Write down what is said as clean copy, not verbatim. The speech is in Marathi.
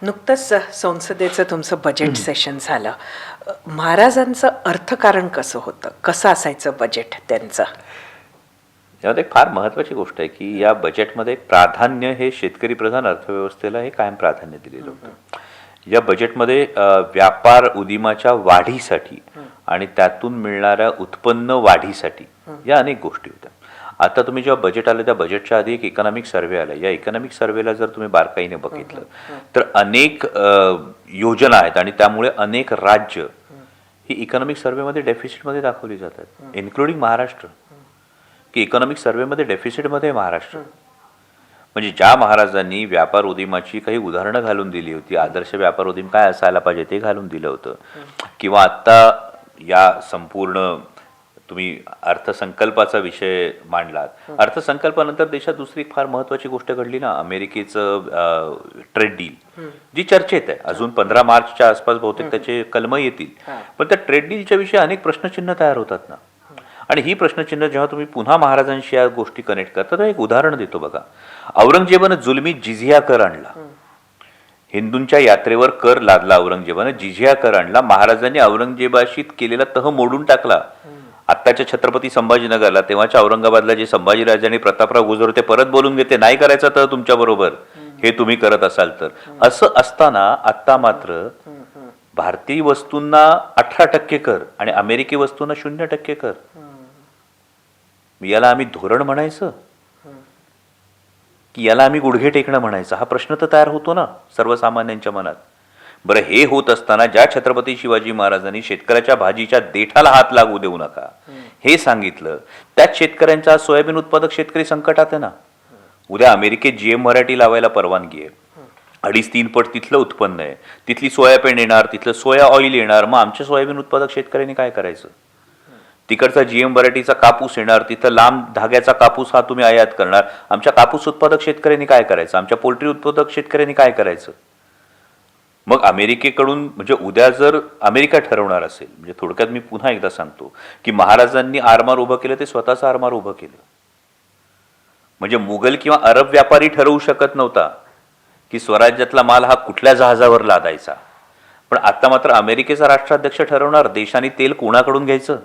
नुकतंच संसदेचं तुमचं बजेट सेशन झालं. महाराजांचं अर्थकारण कसं होतं, कसं असायचं बजेट त्यांचं? यामध्ये एक फार महत्त्वाची गोष्ट आहे की या बजेटमध्ये प्राधान्य हे शेतकरी प्रधान अर्थव्यवस्थेला हे कायम प्राधान्य दिलेलं होतं. या बजेटमध्ये व्यापार उदीमाच्या वाढीसाठी आणि त्यातून मिळणाऱ्या उत्पन्न वाढीसाठी या अनेक गोष्टी होत्या. आता तुम्ही जेव्हा बजेट आलं त्या बजेटच्या आधी एक इकॉनॉमिक सर्व्हे आला. या इकॉनॉमिक सर्व्हेला जर तुम्ही बारकाईने बघितलं तर अनेक योजना आहेत आणि त्यामुळे अनेक राज्य ही इकॉनॉमिक सर्व्हेमध्ये डेफिसिटमध्ये दाखवली जातात, इन्क्लुडिंग महाराष्ट्र. की इकॉनॉमिक सर्व्हेमध्ये डेफिसिटमध्ये महाराष्ट्र. म्हणजे ज्या महाराजांनी व्यापार उदीमाची काही उदाहरणं घालून दिली होती, आदर्श व्यापार उदीम काय असायला पाहिजे ते घालून दिलं होतं, किंवा आत्ता या संपूर्ण तुम्ही अर्थसंकल्पाचा विषय मांडलात. अर्थसंकल्पानंतर देशात दुसरी फार महत्त्वाची गोष्ट घडली ना, अमेरिकेचं ट्रेड डील जी चर्चेत आहे. अजून 15 मार्चच्या आसपास बहुतेक त्याचे कलम येतील, पण त्या ट्रेड डीलच्या विषयी अनेक प्रश्नचिन्ह तयार होतात ना. आणि ही प्रश्नचिन्ह जेव्हा तुम्ही पुन्हा महाराजांशी या गोष्टी कनेक्ट करता तर एक उदाहरण देतो बघा. औरंगजेबानं जुलमी जिझिया कर आणला. हिंदूंच्या यात्रेवर कर लादला औरंगजेबानं, जिझिया कर आणला. महाराजांनी औरंगजेबाशी केलेला तह मोडून टाकला. आत्ताच्या छत्रपती संभाजीनगरला, तेव्हाच्या औरंगाबादला जे संभाजीराजांनी प्रतापराव गुजर ते परत बोलून घेते, नाही करायचा तह तुमच्या बरोबर, हे तुम्ही करत असाल तर. असं असताना आत्ता मात्र भारतीय वस्तूंना 18% कर आणि अमेरिकी वस्तूंना 0% कर. याला आम्ही धोरण म्हणायचं की याला आम्ही गुडघे टेकणं म्हणायचं? हा प्रश्न तर तयार होतो ना सर्वसामान्यांच्या मनात. बरं, हे होत असताना ज्या छत्रपती शिवाजी महाराजांनी शेतकऱ्याच्या भाजीच्या देठाला हात लागू देऊ नका हे सांगितलं, त्याच शेतकऱ्यांचा सोयाबीन उत्पादक शेतकरी संकटात आहे ना. उद्या अमेरिकेत GM मराठी लावायला परवानगी आहे, 2.5-3 पट तिथलं उत्पन्न आहे, तिथली सोयाबीन येणार, तिथलं सोया ऑइल येणार. मग आमच्या सोयाबीन उत्पादक शेतकऱ्यांनी काय करायचं? तिकडचा GM व्हरायटीचा कापूस येणार, तिथं लांब धाग्याचा कापूस हा तुम्ही आयात करणार. आमच्या कापूस उत्पादक शेतकऱ्यांनी काय करायचं? आमच्या पोल्ट्री उत्पादक शेतकऱ्यांनी काय करायचं? मग अमेरिकेकडून, म्हणजे उद्या जर अमेरिका ठरवणार असेल, म्हणजे थोडक्यात मी पुन्हा एकदा सांगतो की महाराजांनी आरमार उभं केलं ते स्वतःचं आरमार उभं केलं. म्हणजे मुघल किंवा अरब व्यापारी ठरवू शकत नव्हता की स्वराज्यातला माल हा कुठल्या जहाजावर लादायचा. पण आता मात्र अमेरिकेचा राष्ट्राध्यक्ष ठरवणार देशाने तेल कोणाकडून घ्यायचं.